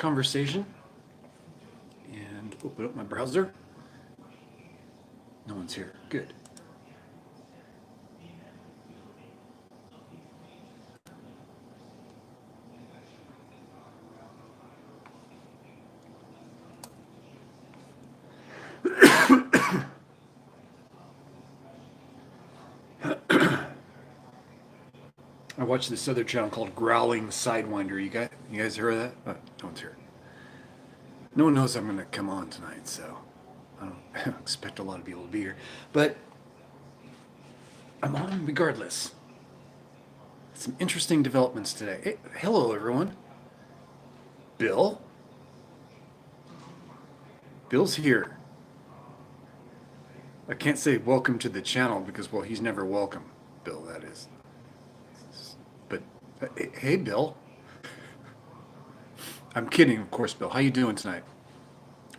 conversation and open up my browser. No one's here. Good. I watched this other channel called Growling Sidewinder. You guys heard of that? No one's here. No one knows I'm going to come on tonight, so I don't expect a lot of people to be here. But I'm on regardless. Some interesting developments today. Hey, hello, everyone. Bill? Bill's here. I can't say welcome to the channel because, well, he's never welcome. Bill, that is. But, hey, Bill. I'm kidding, of course, Bill. How you doing tonight?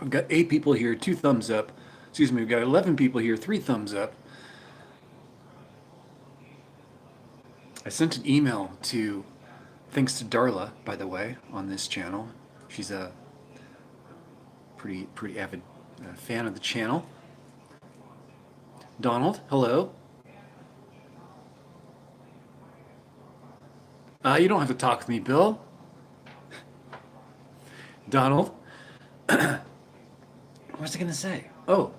We've got 8 people here, 2 thumbs up. Excuse me, we've got 11 people here, 3 thumbs up. I sent an email to, thanks to Darla, by the way, on this channel. She's a pretty avid fan of the channel. Donald, hello. You don't have to talk with me, Bill. Donald. What was I going to say? Oh.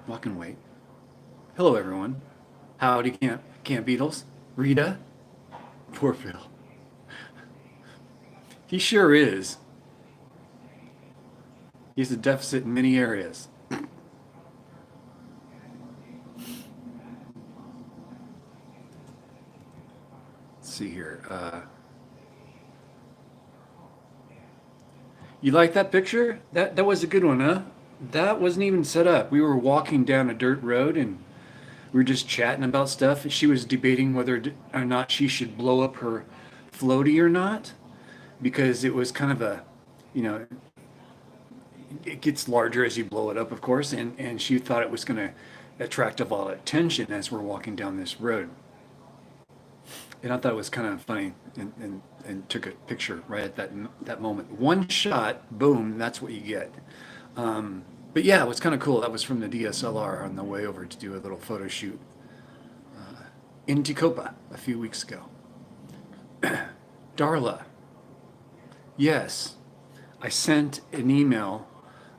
Walk and wait. Hello, everyone. Howdy, Camp Beatles. Rita. Poor Bill. He sure is. He's a deficit in many areas. Let's see here. You like that picture? That was a good one, huh? That wasn't even set up. We were walking down a dirt road and we were just chatting about stuff. She was debating whether or not she should blow up her floaty or not, because it was kind of a, you know, it gets larger as you blow it up, of course, and she thought it was going to attract a lot of attention as we're walking down this road. And I thought it was kind of funny, and took a picture right at that moment. One shot, boom, that's what you get. But yeah, it was kind of cool. That was from the DSLR on the way over to do a little photo shoot in Tacoma a few weeks ago. Darla. Yes, I sent an email,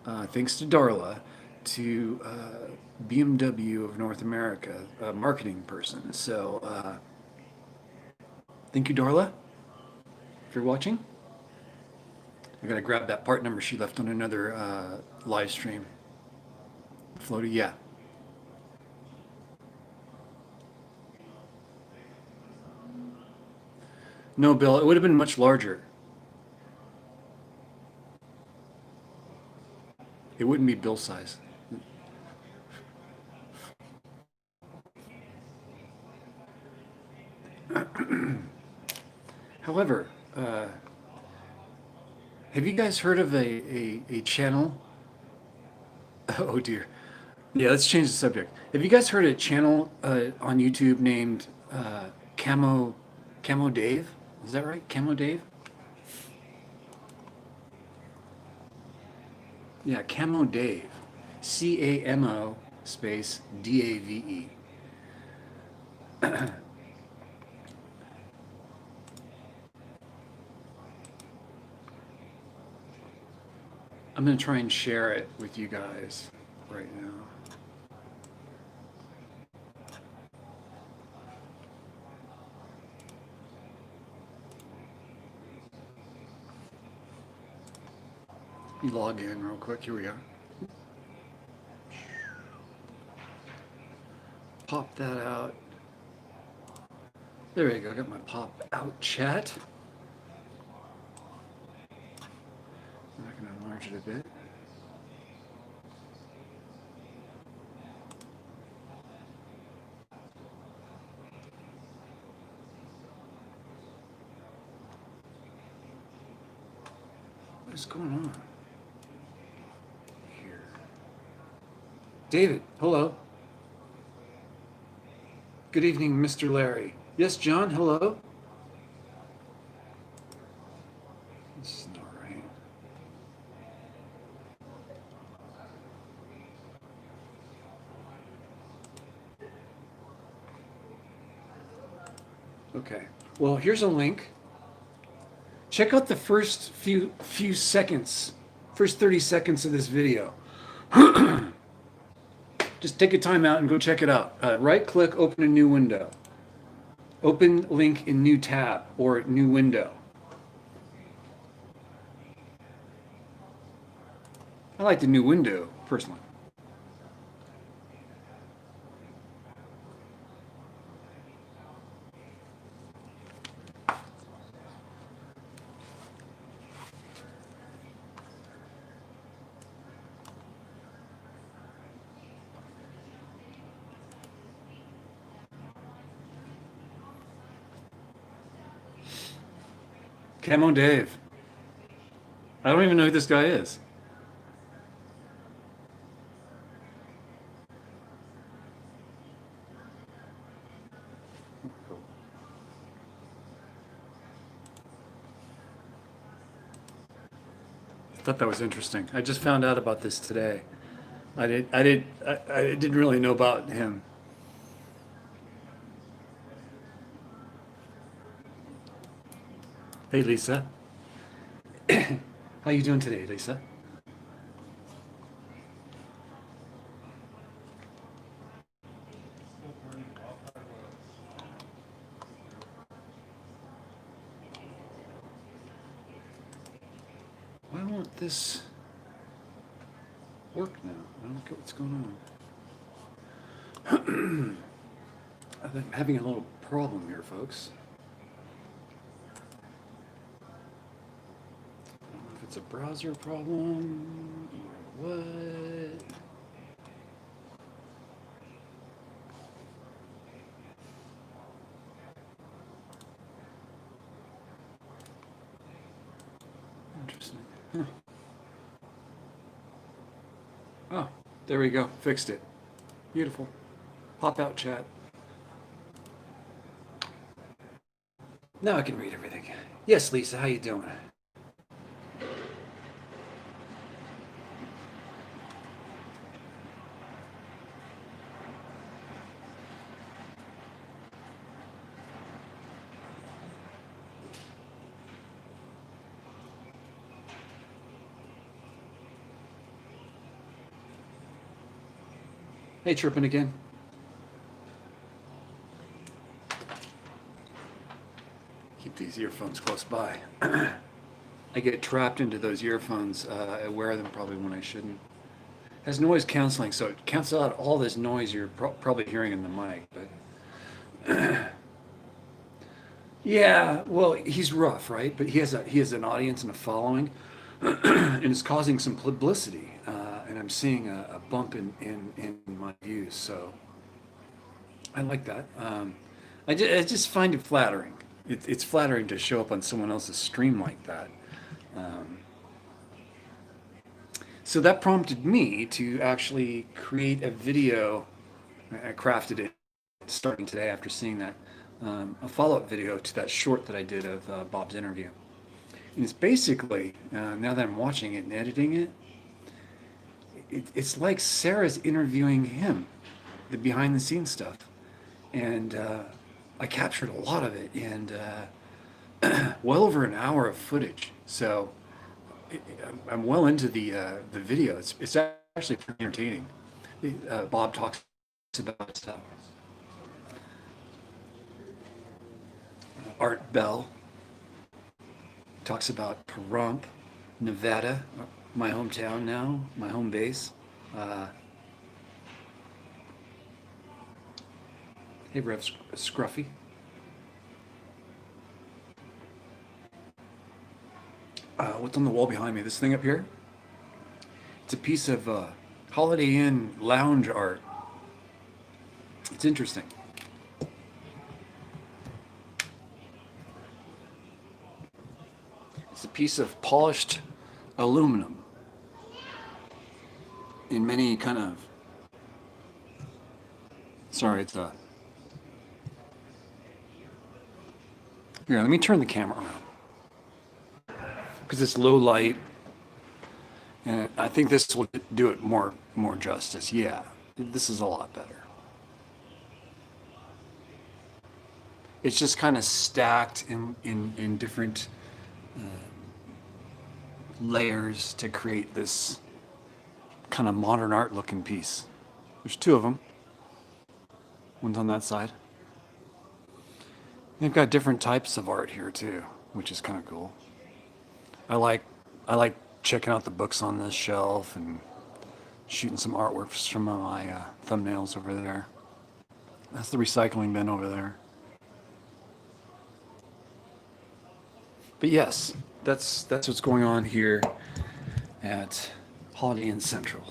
thanks to Darla, to BMW of North America, a marketing person. So thank you, Darla, if you're watching. I gotta grab that part number she left on another live stream. Floaty, yeah. No, Bill, it would have been much larger. It wouldn't be Bill size. However, have you guys heard of a channel? Oh dear. Yeah, let's change the subject. Have you guys heard of a channel on YouTube named Camo Dave? Is that right? Camo Dave? Yeah, Camo Dave. CAMO space DAVE. I'm going to try and share it with you guys right now. Log in real quick. Here we are. Pop that out. There we go. Got my pop out chat. I'm not going to enlarge it a bit. What is going on here? David, hello. Good evening, Mr. Larry. Yes, John, hello. This is not right. Okay. Well, here's a link. Check out the first few seconds, first 30 seconds of this video. Just take a time out and go check it out. Right click, open a new window. Open link in new tab or new window. I like the new window personally. Camo Dave. I don't even know who this guy is. I thought that was interesting. I just found out about this today. I didn't really know about him. Hey, Lisa. How you doing today, Lisa? Why won't this work now? I don't get what's going on. I'm having a little problem here, folks. I don't know if it's a browser problem or what. Interesting. Huh. Oh, there we go. Fixed it. Beautiful. Pop out chat. Now I can read everything. Yes, Lisa, how you doing? Hey, chirping again. Keep these earphones close by. I get trapped into those earphones. I wear them probably when I shouldn't. It has noise canceling, so it cancels out all this noise you're probably hearing in the mic. But yeah, well, he's rough, right? But he has an audience and a following, and it's causing some publicity. And I'm seeing a bump in my views, so I like that. I just find it flattering. It's flattering to show up on someone else's stream like that. So that prompted me to actually create a video. I crafted it starting today after seeing that, a follow-up video to that short that I did of Bob's interview. And it's basically, now that I'm watching it and editing it, it's like Sarah's interviewing him, the behind-the-scenes stuff. And I captured a lot of it, and well over an hour of footage. So I'm well into the video. It's actually pretty entertaining. Bob talks about stuff. Art Bell talks about Pahrump, Nevada, my hometown now, my home base. Hey, Rev Scruffy. What's on the wall behind me? This thing up here? It's a piece of Holiday Inn lounge art. It's interesting. It's a piece of polished aluminum in many kind of, sorry, it's a, here, let me turn the camera around. because it's low light, and I think this will do it more justice. Yeah, this is a lot better. It's just kind of stacked in different layers to create this kind of modern art looking piece. There's two of them. One's on that side. They've got different types of art here too, which is kind of cool. I like checking out the books on this shelf and shooting some artworks from my thumbnails over there. That's the recycling bin over there. But yes, that's what's going on here at Holiday Inn Central.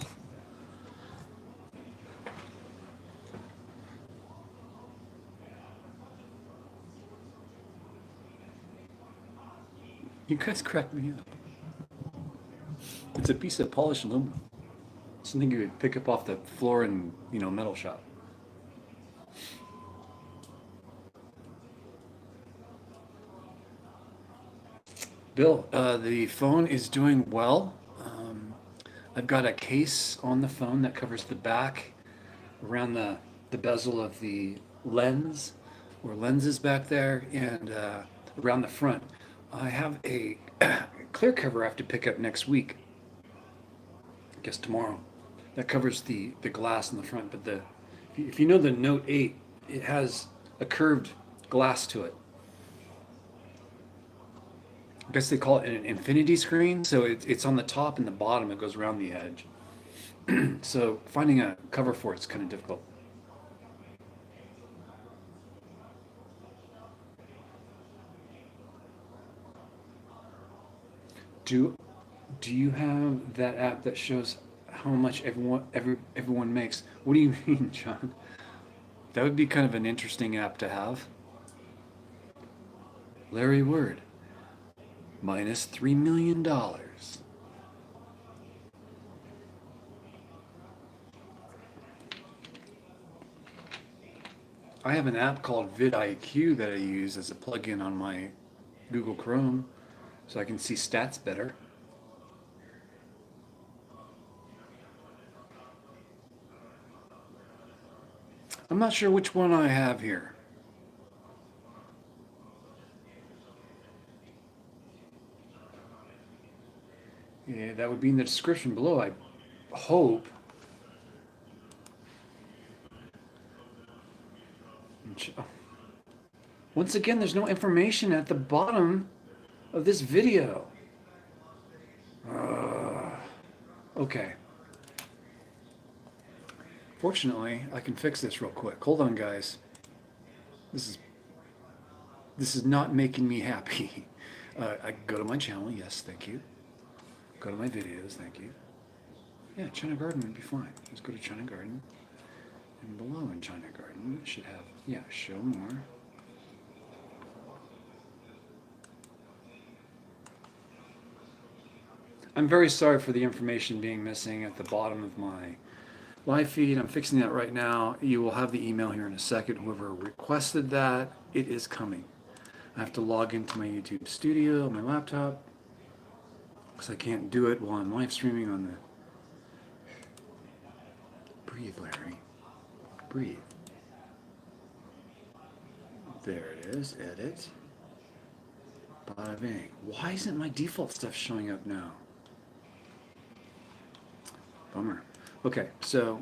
You guys crack me up. It's a piece of polished aluminum. Something you would pick up off the floor in, metal shop. Bill, the phone is doing well. I've got a case on the phone that covers the back around the bezel of the lens or lenses back there, and around the front. I have a clear cover I have to pick up next week. I guess tomorrow. That covers the glass in the front, but if you know the Note 8, it has a curved glass to it. I guess they call it an infinity screen, so it's on the top and the bottom. It goes around the edge. So finding a cover for it's kind of difficult. Do you have that app that shows how much everyone makes? What do you mean, John? That would be kind of an interesting app to have. Larry Word, minus $3 million. I have an app called vidIQ that I use as a plugin on my Google Chrome, so I can see stats better. I'm not sure which one I have here. Yeah, that would be in the description below, I hope. Once again, there's no information at the bottom of this video. Okay. Fortunately, I can fix this real quick. Hold on, guys. This is not making me happy. I go to my channel. Yes, thank you. Go to my videos. Thank you. Yeah, China Garden would be fine. Let's go to China Garden. And below in China Garden, it should have, yeah, show more. I'm very sorry for the information being missing at the bottom of my live feed. I'm fixing that right now. You will have the email here in a second. Whoever requested that, it is coming. I have to log into my YouTube studio on my laptop because I can't do it while I'm live streaming on the... Breathe, Larry. Breathe. There it is. Edit. Bada bang. Why isn't my default stuff showing up now? Bummer. Okay, so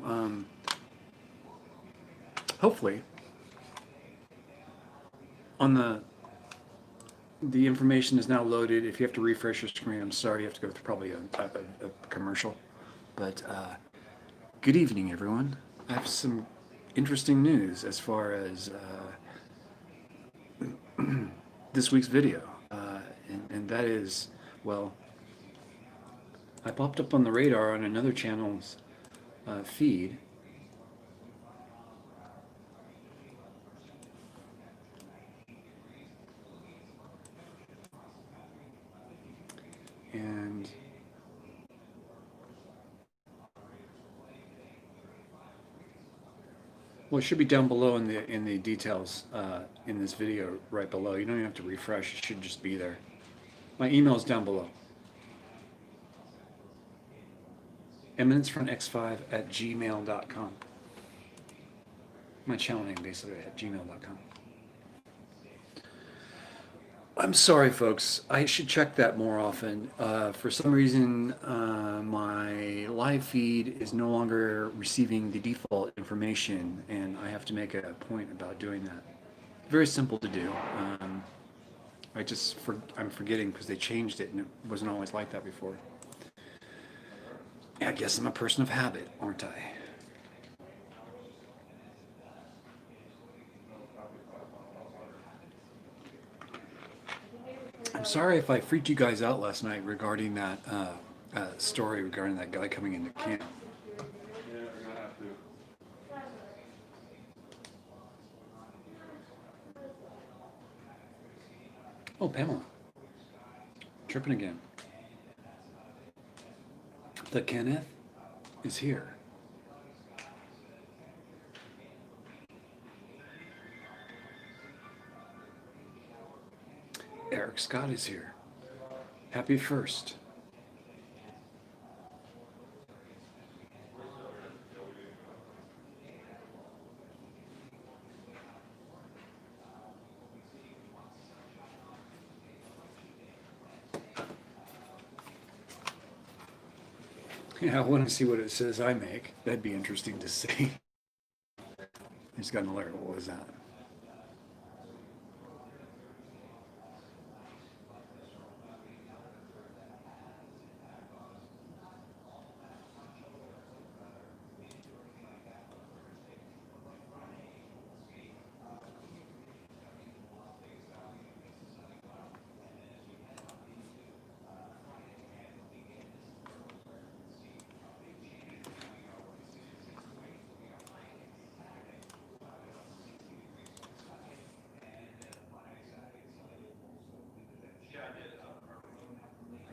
hopefully on the information is now loaded. If you have to refresh your screen, I'm sorry, you have to go through probably a commercial. But good evening, everyone. I have some interesting news as far as this week's video, and that is, well, I popped up on the radar on another channel's feed. And well, it should be down below in the details in this video right below. You don't even have to refresh. It should just be there. My email is down below. eminencefrontx5@gmail.com. My channel name basically at gmail.com. I'm sorry, folks. I should check that more often. For some reason, my live feed is no longer receiving the default information, and I have to make a point about doing that. Very simple to do. I'm forgetting because they changed it, and it wasn't always like that before. I guess I'm a person of habit, aren't I? I'm sorry if I freaked you guys out last night regarding that story regarding that guy coming into camp. Oh, Pamela. Tripping again. The Kenneth is here. Eric Scott is here. Happy first. Yeah, I want to see what it says I make. That'd be interesting to see. I just got an alert. What was that?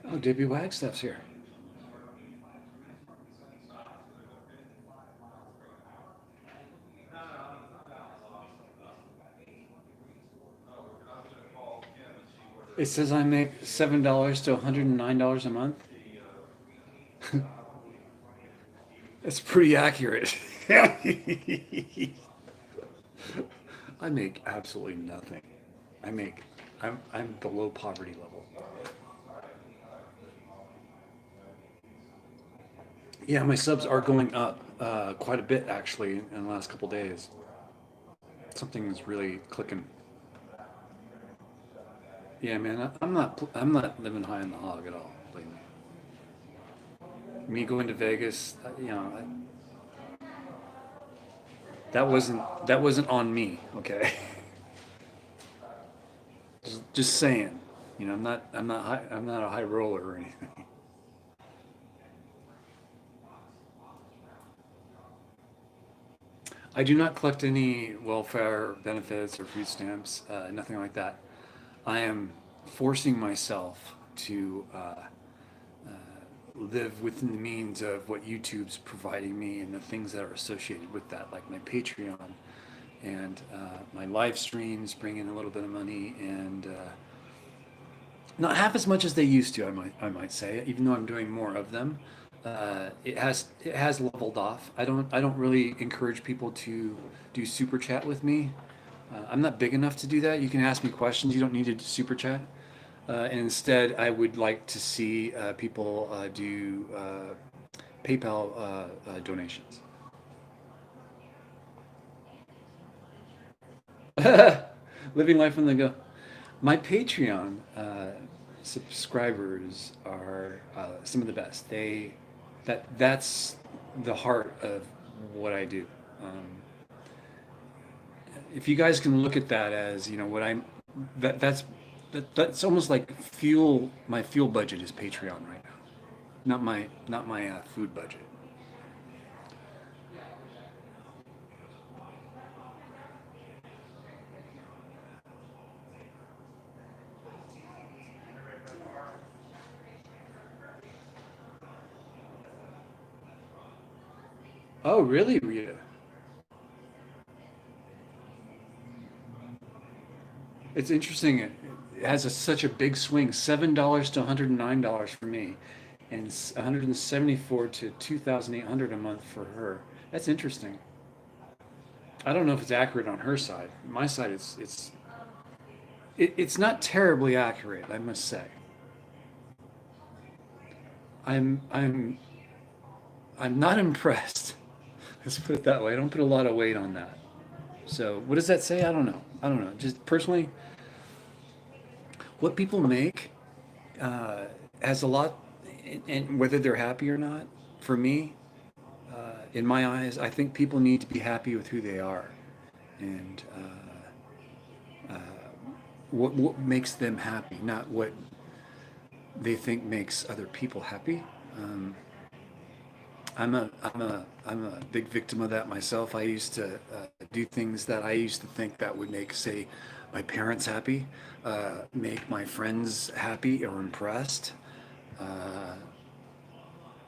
Oh, Debbie Wagstaff's here. It says I make $7 to $109 a month. That's pretty accurate. I make absolutely nothing. I'm below poverty level. Yeah, my subs are going up quite a bit actually in the last couple days. Something is really clicking. Yeah, man, I'm not living high on the hog at all. Believe me. Me going to Vegas, that wasn't on me. Okay, just saying. I'm not a high roller or anything. I do not collect any welfare benefits or food stamps, nothing like that. I am forcing myself to live within the means of what YouTube's providing me and the things that are associated with that, like my Patreon and my live streams bring in a little bit of money, and not half as much as they used to. I might say, even though I'm doing more of them. It has leveled off. I don't really encourage people to do super chat with me. I'm not big enough to do that. You can ask me questions. You don't need to super chat. And instead, I would like to see people do PayPal donations. Living life on the go. My Patreon subscribers are some of the best. That's the heart of what I do. If you guys can look at that as what I'm, that's almost like fuel. My fuel budget is Patreon right now, not my food budget. Oh, really, Rita? It's interesting. It has such a big swing, $7 to $109 for me, and 174 to 2,800 a month for her. That's interesting. I don't know if it's accurate on her side. My side, it's not terribly accurate, I must say. I'm I'm I'm not impressed. Let's put it that way. I don't put a lot of weight on that. So what does that say? I don't know. I don't know. Just personally, what people make has a lot, and whether they're happy or not. For me, in my eyes, I think people need to be happy with who they are, and what makes them happy, not what they think makes other people happy. Um, I'm a big victim of that myself. I used to do things that I used to think that would make, say, my parents happy, make my friends happy or impressed. Uh,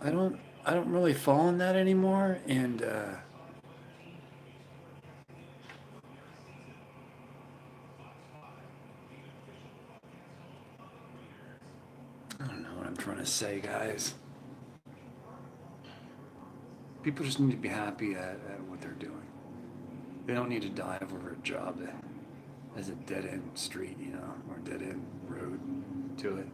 I don't I don't really fall in that anymore, and I don't know what I'm trying to say, guys. People just need to be happy at what they're doing. They don't need to dive over a job that has a dead end street, or dead end road to it.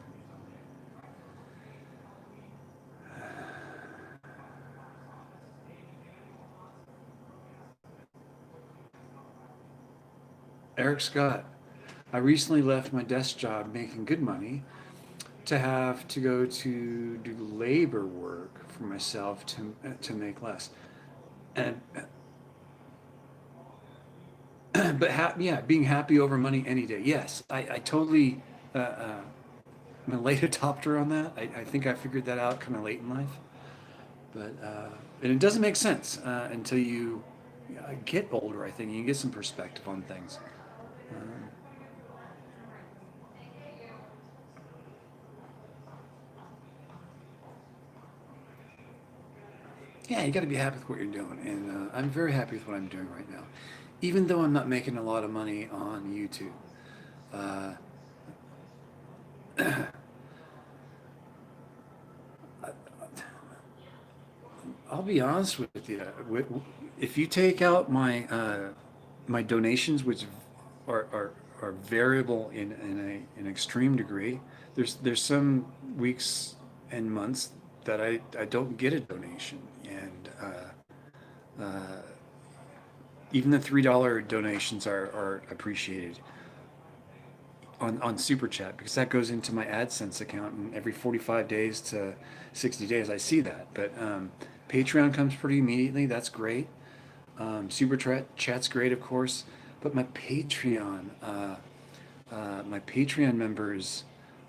Eric Scott, I recently left my desk job making good money to have to go to do labor work for myself to make less. And but yeah, being happy over money any day. Yes, I totally. I'm a late adopter on that. I think I figured that out kind of late in life, but and it doesn't make sense until you get older. I think you get some perspective on things. Um, yeah, you got to be happy with what you're doing, and I'm very happy with what I'm doing right now, even though I'm not making a lot of money on YouTube. Uh, I'll be honest with you. If you take out my donations, which are variable in an extreme degree, there's some weeks and months that I don't get a donation, and even the $3 donations are appreciated on Super Chat, because that goes into my AdSense account, and every 45 days to 60 days I see that. But Patreon comes pretty immediately. That's great. Chat's great, of course. But my Patreon members,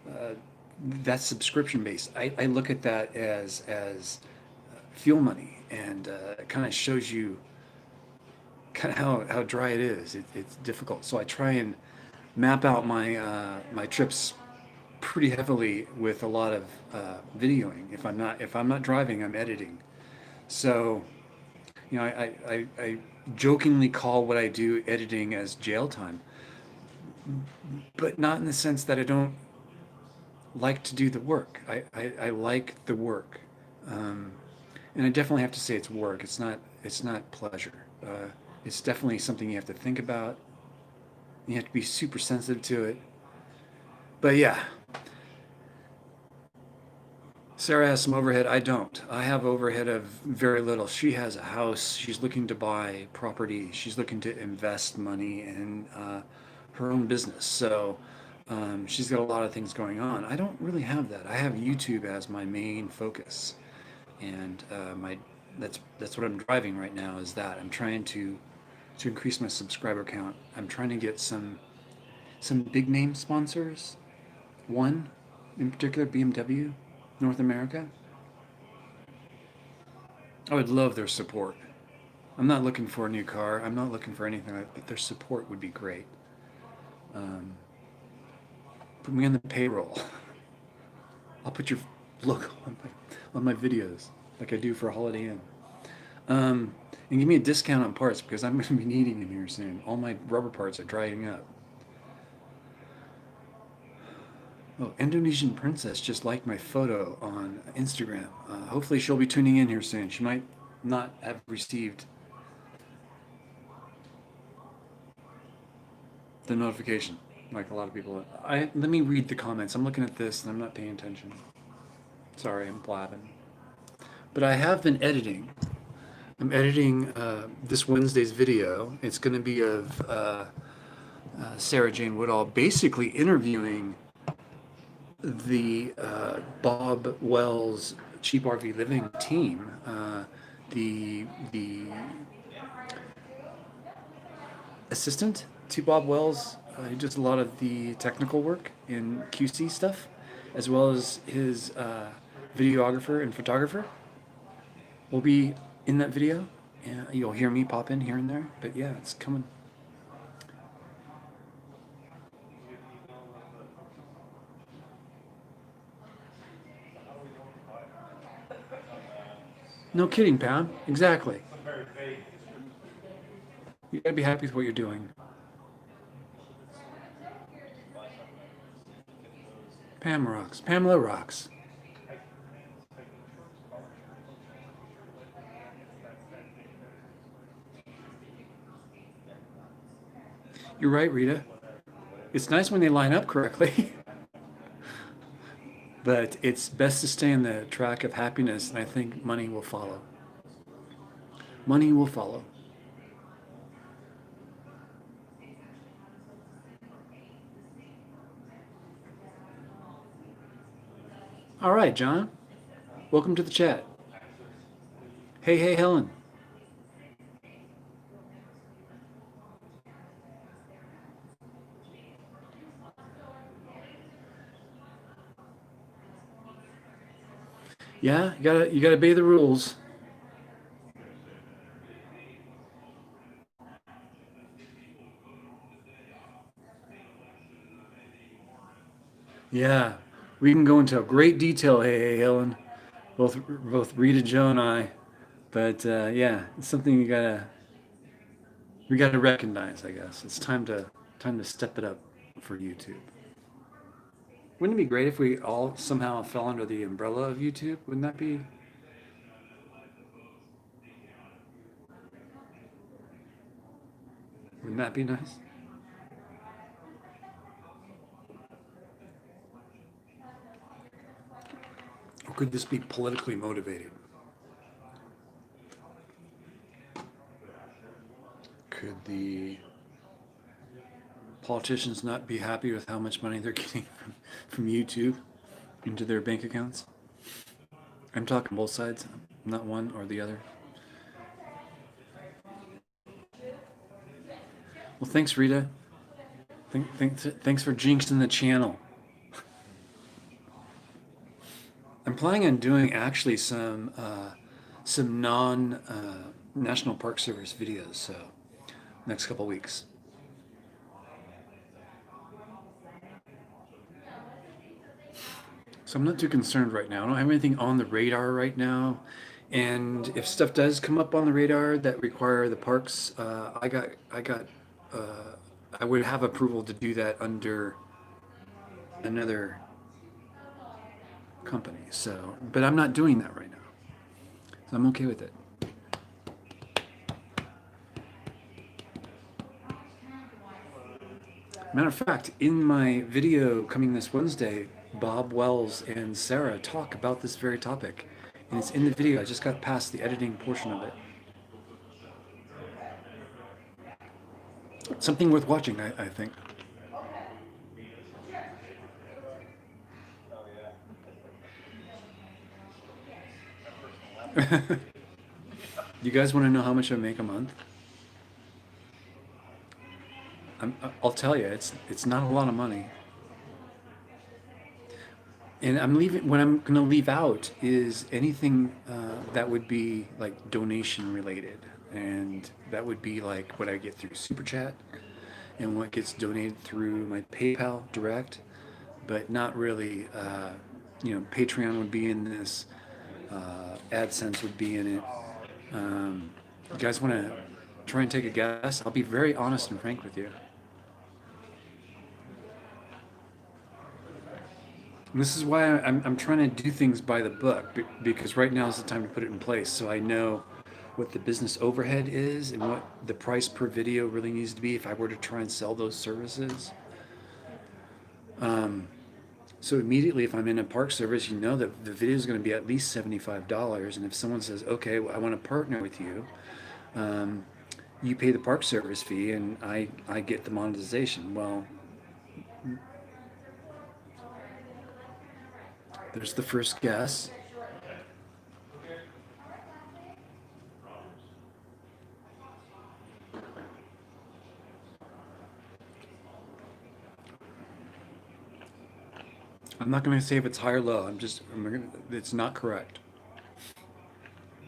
uh, that's subscription based. I look at that as fuel money, and it kind of shows you kind of how dry it is. It's difficult. So I try and map out my trips pretty heavily with a lot of videoing. If I'm not driving, I'm editing. So I jokingly call what I do editing as jail time, but not in the sense that I don't like to do the work. I like the work, um, and I definitely have to say it's work. It's not pleasure. It's definitely something you have to think about. You have to be super sensitive to it. But yeah, Sarah has some overhead. I don't. I have overhead of very little. She has a house. She's looking to buy property. She's looking to invest money in her own business. So she's got a lot of things going on. I don't really have that. I have YouTube as my main focus, and my that's what I'm driving right now. Is that I'm trying to increase my subscriber count. I'm trying to get some big name sponsors. One in particular, BMW, North America. I would love their support. I'm not looking for a new car. I'm not looking for anything like that, but their support would be great. Um, Put me on the payroll. I'll put your logo on my videos like I do for Holiday Inn. And give me a discount on parts because I'm going to be needing them here soon. All my rubber parts are drying up. Oh, Indonesian princess just liked my photo on Instagram. Hopefully she'll be tuning in here soon. She might not have received the notification like a lot of people. Let me read the comments. I'm looking at this and I'm not paying attention. Sorry, I'm blabbing. But I have been editing. I'm editing this Wednesday's video. It's going to be of Sarah Jane Woodall basically interviewing the Bob Wells Cheap RV Living team, the assistant to Bob Wells, who does a lot of the technical work in QC stuff, as well as his videographer and photographer will be in that video. And you'll hear me pop in here and there, but yeah, it's coming. No kidding, Pound. Exactly. You gotta be happy with what you're doing. Pam rocks. Pamela rocks. You're right, Rita. It's nice when they line up correctly. But it's best to stay on the track of happiness, and I think money will follow. Money will follow. All right, John. Welcome to the chat. Hey, hey, Helen. Yeah, you gotta obey the rules. Yeah, we can go into great detail. Hey, hey, Helen. Both Rita, Joe, and I. But yeah, it's something we gotta recognize. I guess it's time to step it up for YouTube. Wouldn't it be great if we all somehow fell under the umbrella of YouTube? Wouldn't that be? Wouldn't that be nice? Or could this be politically motivated? Could the politicians not be happy with how much money they're getting from YouTube into their bank accounts? I'm talking both sides, not one or the other. Well, thanks, Rita. Thanks for jinxing the channel. I'm planning on doing actually some non National Park Service videos. So next couple weeks. So I'm not too concerned right now. I don't have anything on the radar right now. And if stuff does come up on the radar that require the parks, uh, I would have approval to do that under another company. So, but I'm not doing that right now. So I'm okay with it. Matter of fact, in my video coming this Wednesday, Bob Wells and Sarah talk about this very topic. And it's in the video. I just got past the editing portion of it. Something worth watching, I think. You guys want to know how much I make a month? I'll tell you, it's not a lot of money. And I'm leaving. What I'm gonna leave out is anything that would be like donation related, and that would be like what I get through Super Chat and what gets donated through my PayPal direct, but not really. Patreon would be in this. AdSense would be in it. You guys want to try and take a guess? I'll be very honest and frank with you. And this is why I'm trying to do things by the book because right now is the time to put it in place so I know what the business overhead is and what the price per video really needs to be if I were to try and sell those services. Um, so immediately, if I'm in a park service, you know that the video is going to be at least $75. And if someone says, "Okay, well, I want to partner with you," um, you pay the park service fee, and I get the monetization. Well, there's the first guess. I'm not going to say if it's high or low. It's not correct,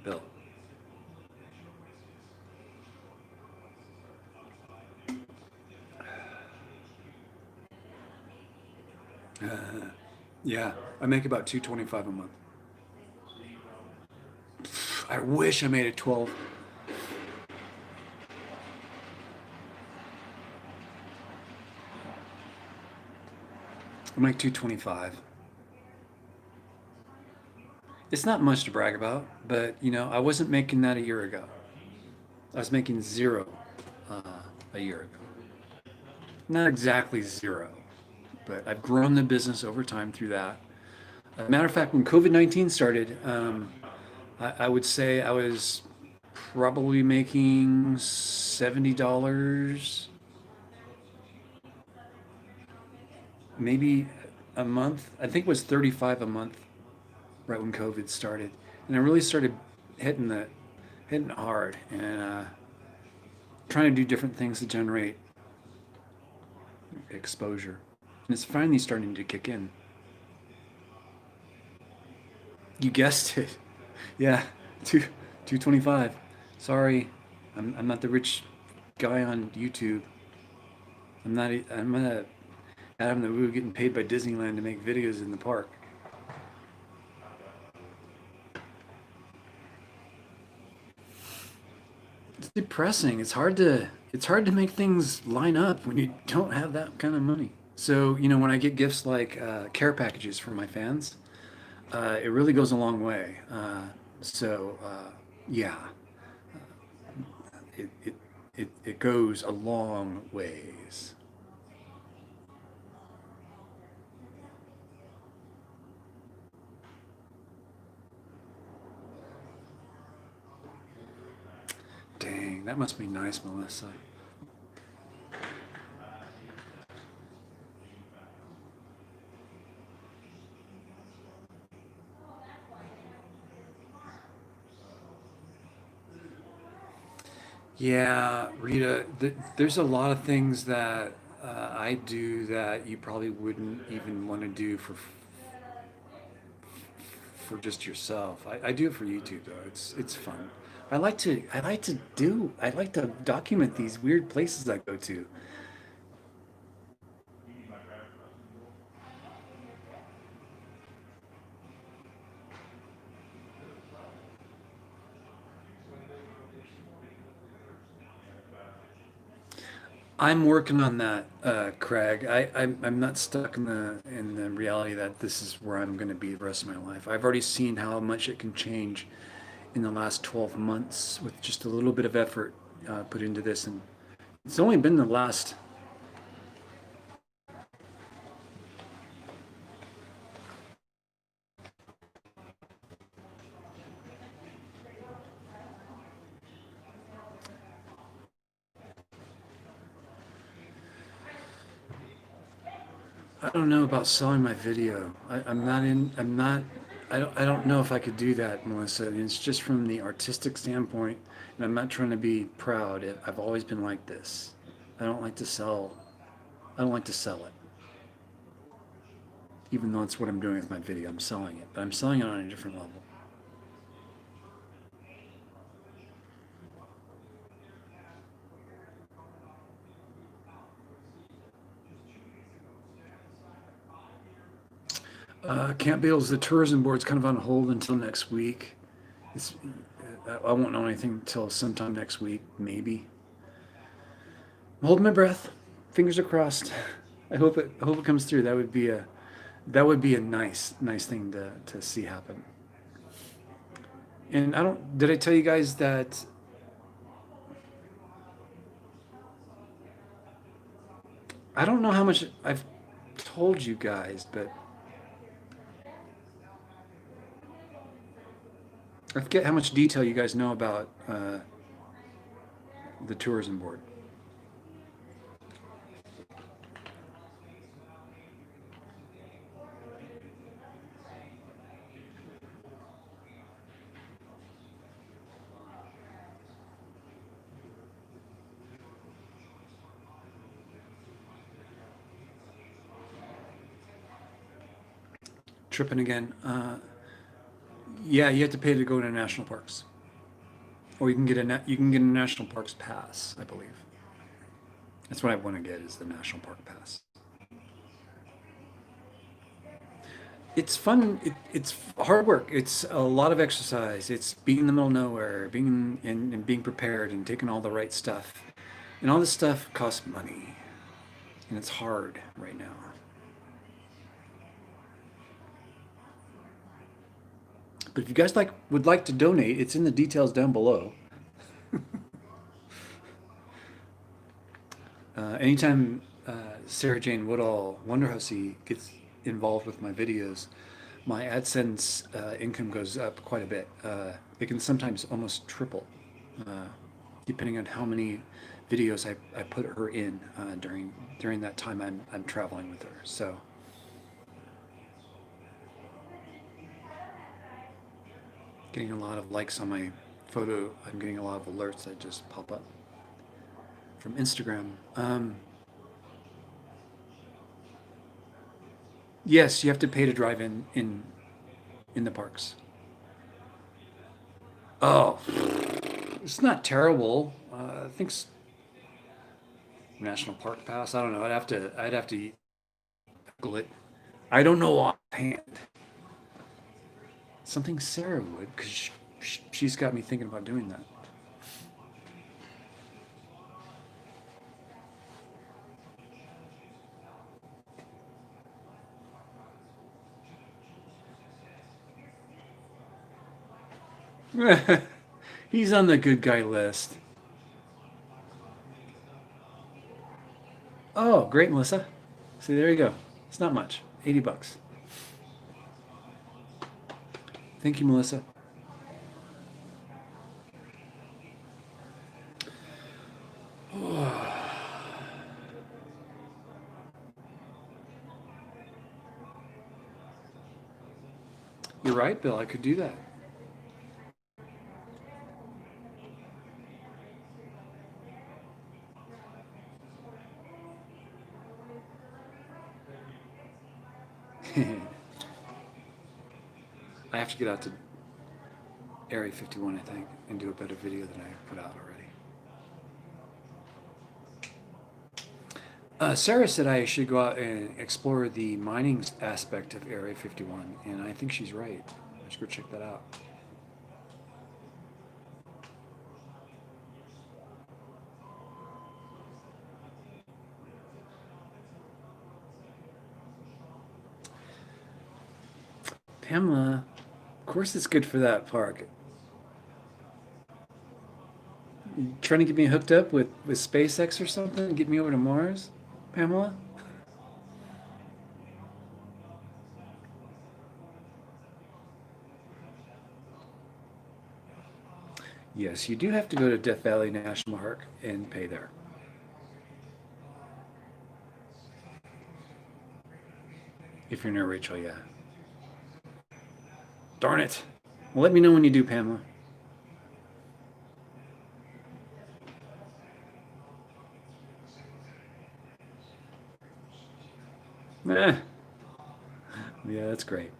Bill. Yeah, I make about 225 a month. I wish I made it 12. I make 225. It's not much to brag about, but I wasn't making that a year ago. I was making zero uh, a year ago. Not exactly zero, but I've grown the business over time through that. Matter of fact, when COVID-19 started, I would say I was probably making $70, maybe a month. I think it was 35 a month right when COVID started, and I really started hitting hard and trying to do different things to generate exposure. And it's finally starting to kick in. You guessed it. Yeah, 225. Sorry, I'm not the rich guy on YouTube. I'm not Adam the Woo getting paid by Disneyland to make videos in the park. It's depressing. It's hard to make things line up when you don't have that kind of money. So, when I get gifts like care packages from my fans, it really goes a long way. Yeah, it, it, it goes a long ways. Dang, that must be nice, Melissa. Yeah, Rita, there's a lot of things that I do that you probably wouldn't even want to do for just yourself. I do it for YouTube though. It's fun. I like to document these weird places I go to. I'm working on that, Craig. I'm not stuck in the reality that this is where I'm going to be the rest of my life. I've already seen how much it can change in the last 12 months with just a little bit of effort put into this, and it's only been the last. I don't know about selling my video. I'm not in. I'm not. I don't know if I could do that, Melissa. And it's just from the artistic standpoint, and I'm not trying to be proud. I've always been like this. I don't like to sell. I don't like to sell it, even though it's what I'm doing with my video. I'm selling it, but I'm selling it on a different level. Camp Beatles, the tourism board's kind of on hold until next week. It's, I won't know anything until sometime next week, maybe. I'm holding my breath. Fingers are crossed. I hope it comes through. That would be a That would be a nice thing to see happen. And I don't, did I tell you guys that I don't know how much I've told you guys, but I forget how much detail you guys know about the tourism board. Tripping again. Yeah, you have to pay to go into national parks, or you can get a national parks pass, I believe. That's what I want to get is the national park pass. It's fun. It's hard work. It's a lot of exercise. It's being in the middle of nowhere, being and being prepared and taking all the right stuff. And all this stuff costs money, and it's hard right now. But if you guys would like to donate, it's in the details down below. Anytime Sarah Jane Woodall Wonderhussy gets involved with my videos, my AdSense income goes up quite a bit. It can sometimes almost triple, uh, depending on how many videos I put her in during that time I'm traveling with her. So getting a lot of likes on my photo, I'm getting a lot of alerts that just pop up from Instagram. Yes, you have to pay to drive in the parks. Oh, it's not terrible. I think National Park Pass. I don't know. I'd have to Google it. I don't know offhand. Something Sarah would, because she's got me thinking about doing that. He's on the good guy list. Oh, great, Melissa. See, there you go. It's not much. 80 bucks. Thank you, Melissa. You're right, Bill. I could do that. I have to get out to Area 51, I think, and do a better video than I put out already. Sarah said I should go out and explore the mining aspect of Area 51, and I think she's right. I should go check that out. Pamela, of course it's good for that park. You trying to get me hooked up with SpaceX or something? Get me over to Mars, Pamela? Yes, you do have to go to Death Valley National Park and pay there. If you're near Rachel, yeah. Darn it. Well, let me know when you do, Pamela. Eh, yeah, that's great.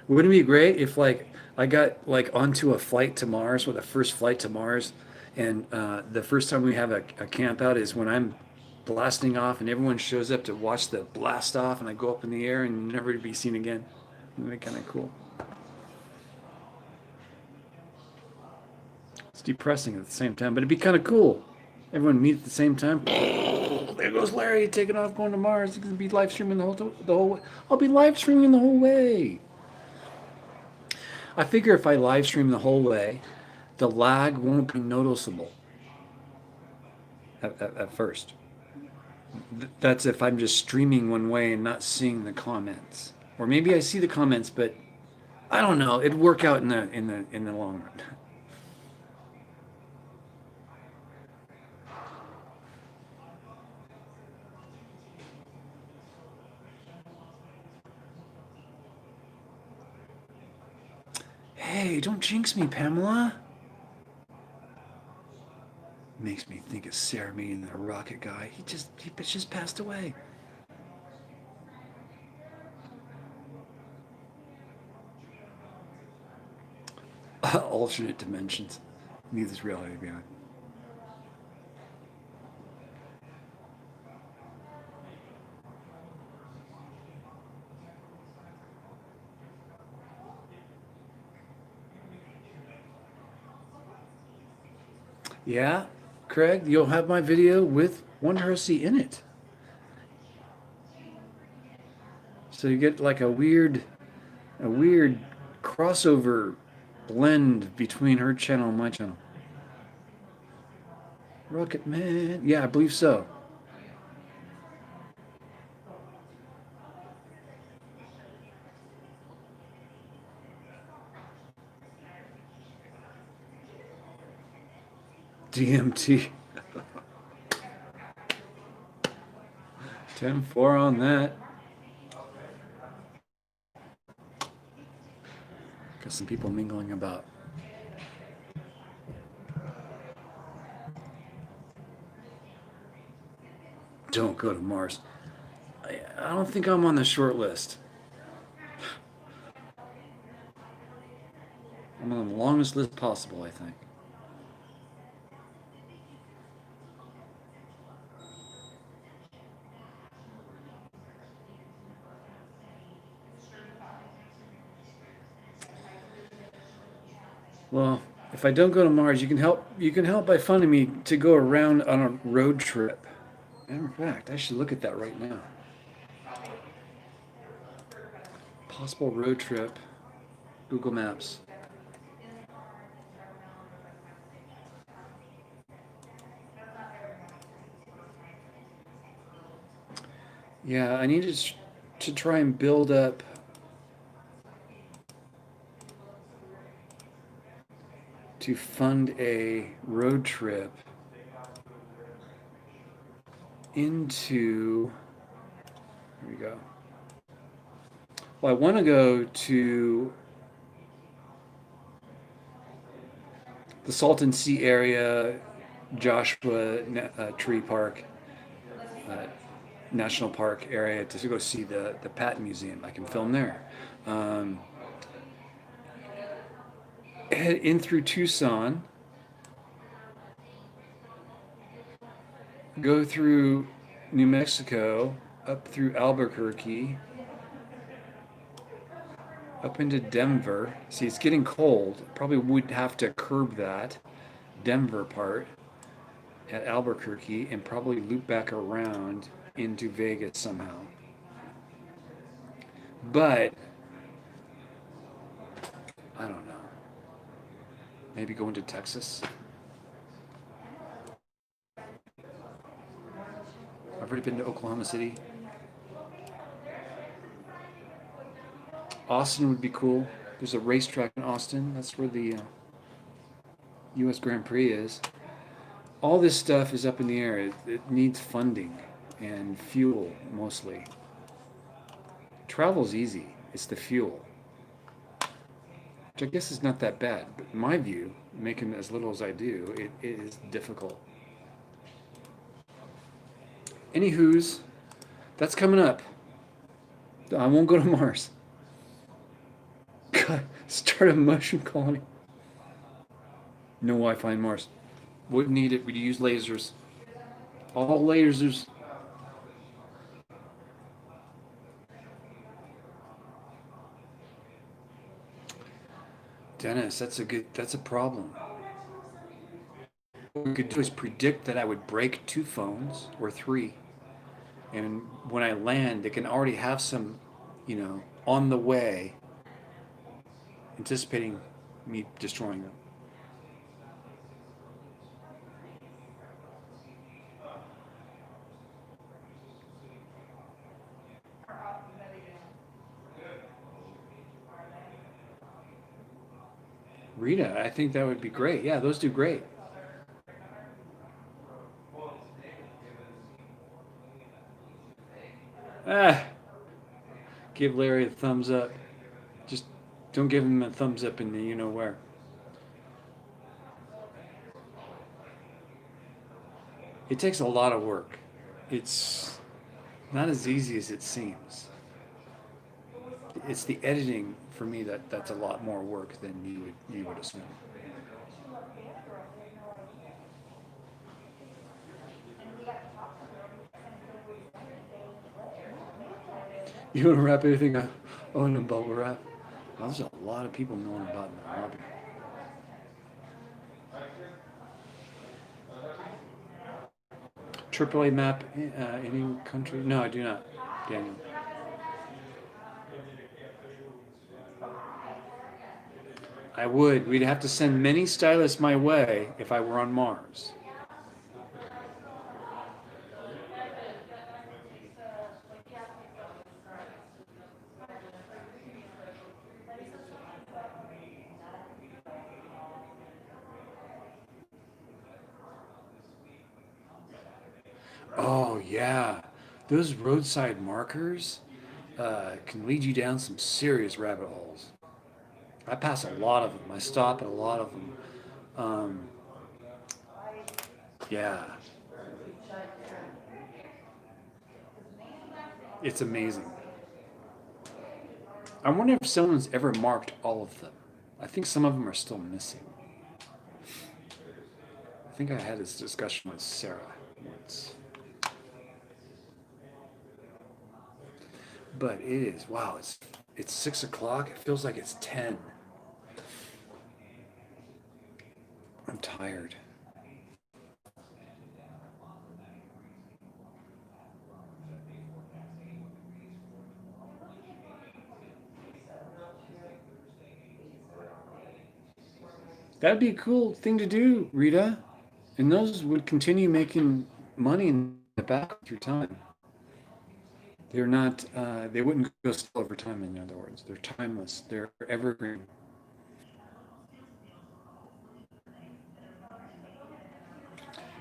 Wouldn't it be great if I got onto a flight to Mars, or the first flight to Mars, and the first time we have a camp out is when I'm blasting off and everyone shows up to watch the blast off and I go up in the air and never to be seen again. That'd be kind of cool. Let's depressing at the same time, but it'd be kind of cool. Everyone meet at the same time. There goes Larry taking off, going to Mars. He's gonna be live streaming the whole way. I'll be live streaming the whole way. I figure if I live stream the whole way, the lag won't be noticeable at first. That's if I'm just streaming one way and not seeing the comments, or maybe I see the comments, but I don't know. It'd work out in the long run. Hey, don't jinx me, Pamela. Makes me think of Sarah meeting the rocket guy. He just passed away. Alternate dimensions. Neither's reality beyond. Yeah, Craig, you'll have my video with One Hersey in it. So you get like a weird crossover blend between her channel and my channel. Rocket Man. Yeah, I believe so. DMT. 10-4 on that. Got some people mingling about. Don't go to Mars. I don't think I'm on the short list. I'm on the longest list possible, I think. Well, if I don't go to Mars, you can help by funding me to go around on a road trip. In fact, I should look at that right now. Possible road trip. Google Maps. Yeah, I need to try and build up to fund a road trip into, here we go. Well, I want to go to the Salton Sea area, Joshua Tree Park, National Park area to go see the Patton Museum. I can film there. Head in through Tucson, go through New Mexico, up through Albuquerque, up into Denver. See, it's getting cold. Probably would have to curb that Denver part at Albuquerque and probably loop back around into Vegas somehow. But I don't know. Maybe go into Texas. I've already been to Oklahoma City. Austin would be cool. There's a racetrack in Austin. That's where the U.S. Grand Prix is. All this stuff is up in the air. It needs funding and fuel mostly. Travel's easy. It's the fuel, which I guess is not that bad. But in my view, making as little as I do, it is difficult. Anywho's, that's coming up. I won't go to Mars. God, start a mushroom colony. No Wi-Fi in Mars. Wouldn't need it. We'd use lasers. All lasers. Dennis, that's a problem. what we could do is predict that I would break 2 phones or 3, and when I land, they can already have some, on the way, anticipating me destroying them. Rita, I think that would be great. Yeah, those do great. Ah, give Larry a thumbs up. Just don't give him a thumbs up in the you know where. It takes a lot of work. It's not as easy as it seems. It's the editing for me that's a lot more work than you would assume. You want to wrap anything up on a bubble wrap? Well, there's a lot of people knowing about the hobby. AAA map, any country? No, I do not, Daniel. I would. We'd have to send many stylists my way if I were on Mars. Oh, yeah. Those roadside markers can lead you down some serious rabbit holes. I pass a lot of them. I stop at a lot of them. Um, yeah, it's amazing. I wonder if someone's ever marked all of them. I think some of them are still missing. I think I had this discussion with Sarah once. But it is, wow, it's 6 o'clock. It feels like it's 10. I'm tired. That'd be a cool thing to do, Rita. And those would continue making money in the back of your time. They're not, they wouldn't go still over time, in other words. They're timeless, they're evergreen.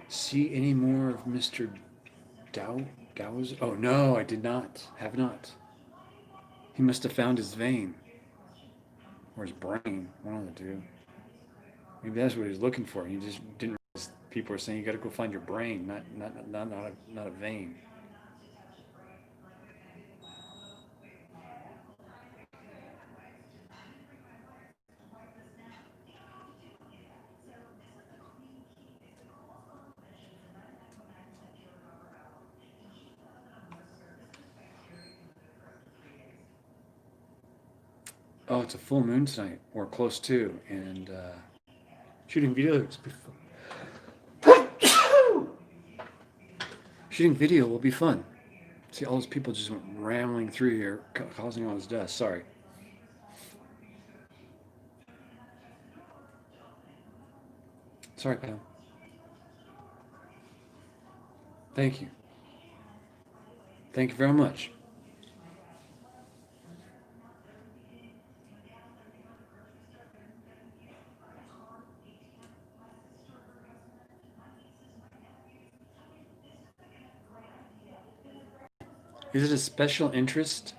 See any more of Mr. Dow? Dow's? Oh, no, I did not. Have not. He must have found his vein or his brain, one of the two. Maybe that's what he was looking for. He just didn't realize people were saying you got to go find your brain, not a vein. Oh, it's a full moon tonight, or close to, and shooting videos. Shooting video will be fun. See, all those people just went rambling through here, causing all this dust. Sorry. Sorry, Pam. Thank you. Thank you very much. Is it a special interest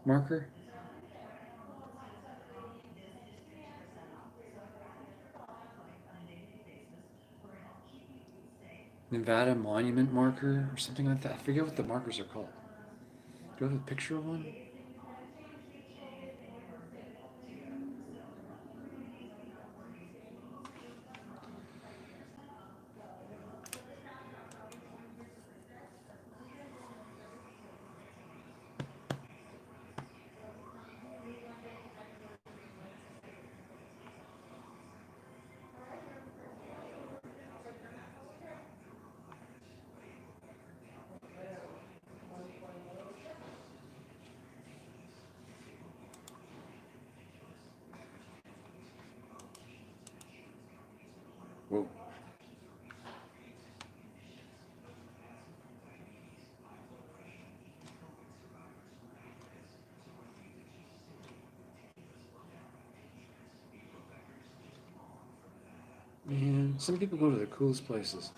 marker? Nevada monument marker or something like that? I forget what the markers are called. Do you have a picture of one? Some people go to the coolest places.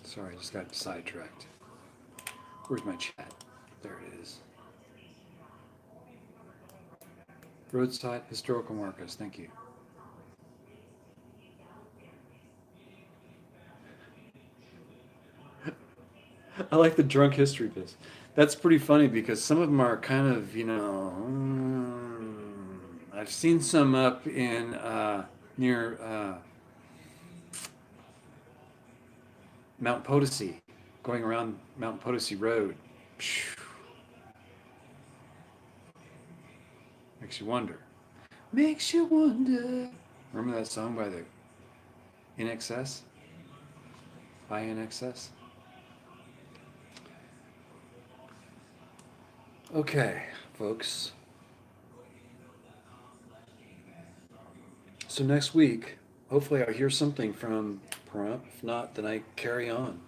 Sorry, I just got sidetracked. Where's my chat? There it is. Roadside historical markers. Thank you. I like the drunk history bits. That's pretty funny because some of them are kind of, I've seen some up in near Mount Potosi, going around Mount Potosi Road. Makes you wonder. Makes you wonder. Remember that song by the In Excess? By In Excess? Okay, folks. So next week, hopefully I'll hear something from Pahrump. If not, then I carry on.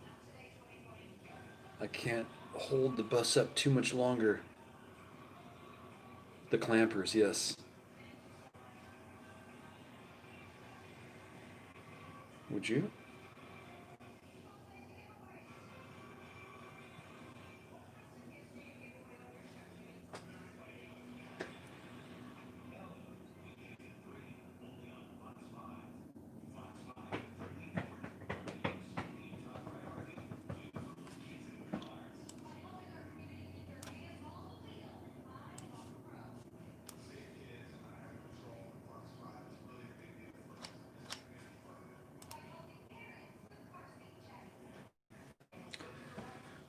I can't hold the bus up too much longer. The clampers, yes. Would you?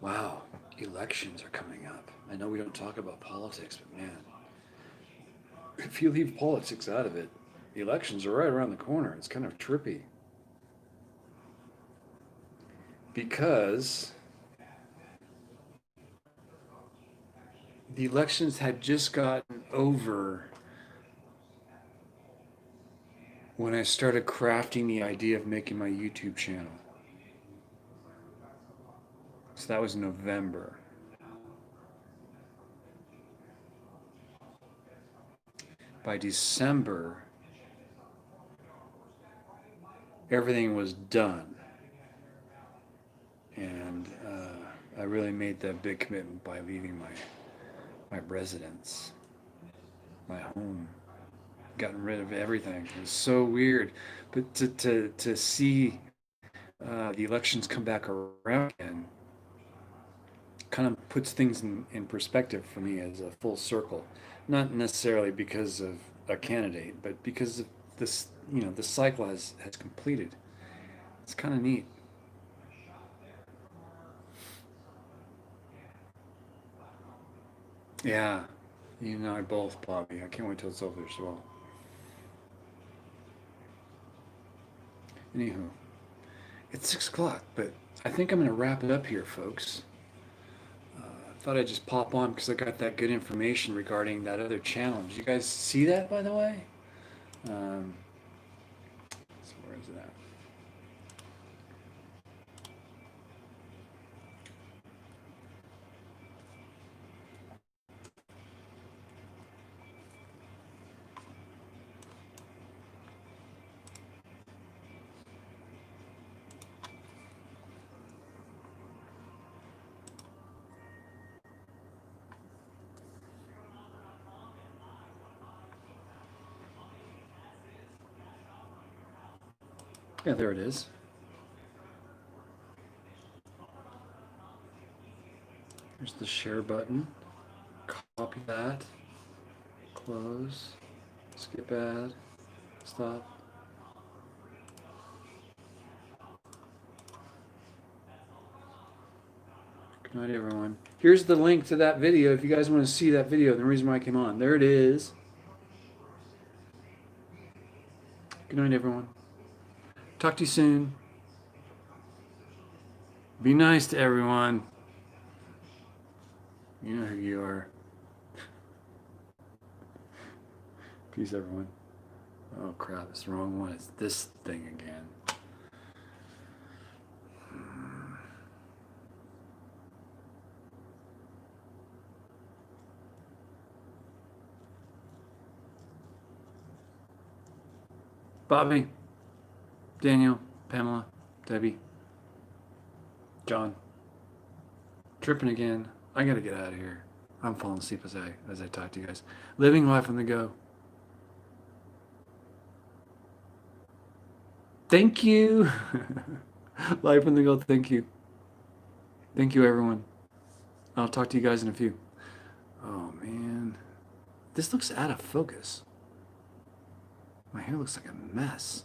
Wow, elections are coming up. I know we don't talk about politics, but man, if you leave politics out of it, the elections are right around the corner. It's kind of trippy. Because the elections had just gotten over when I started crafting the idea of making my YouTube channel. So that was November. By December, everything was done. And I really made that big commitment by leaving my residence, my home, gotten rid of everything. It was so weird. But to see the elections come back around again kind of puts things in perspective for me as a full circle. Not necessarily because of a candidate, but because of this, the cycle has completed. It's kind of neat. Yeah, you and I both, Bobby. I can't wait till it's over as well. Anywho, it's 6 o'clock, but I think I'm going to wrap it up here, folks. I thought I'd just pop on because I got that good information regarding that other challenge. You guys see that, by the way? Um, so where is it at? Yeah, there it is. There's the share button. Copy that. Close. Skip ad. Stop. Good night, everyone. Here's the link to that video if you guys want to see that video, the reason why I came on. There it is. Good night, everyone. Talk to you soon. Be nice to everyone. You know who you are. Peace, everyone. Oh, crap. It's the wrong one. It's this thing again. Bobby, Daniel, Pamela, Debbie, John. Tripping again. I gotta get out of here. I'm falling asleep as I talk to you guys. Living life on the go. Thank you. Life on the go. Thank you. Thank you, everyone. I'll talk to you guys in a few. Oh man, this looks out of focus. My hair looks like a mess.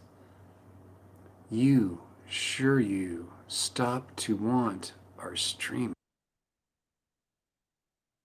You, sure you, stop to want our stream.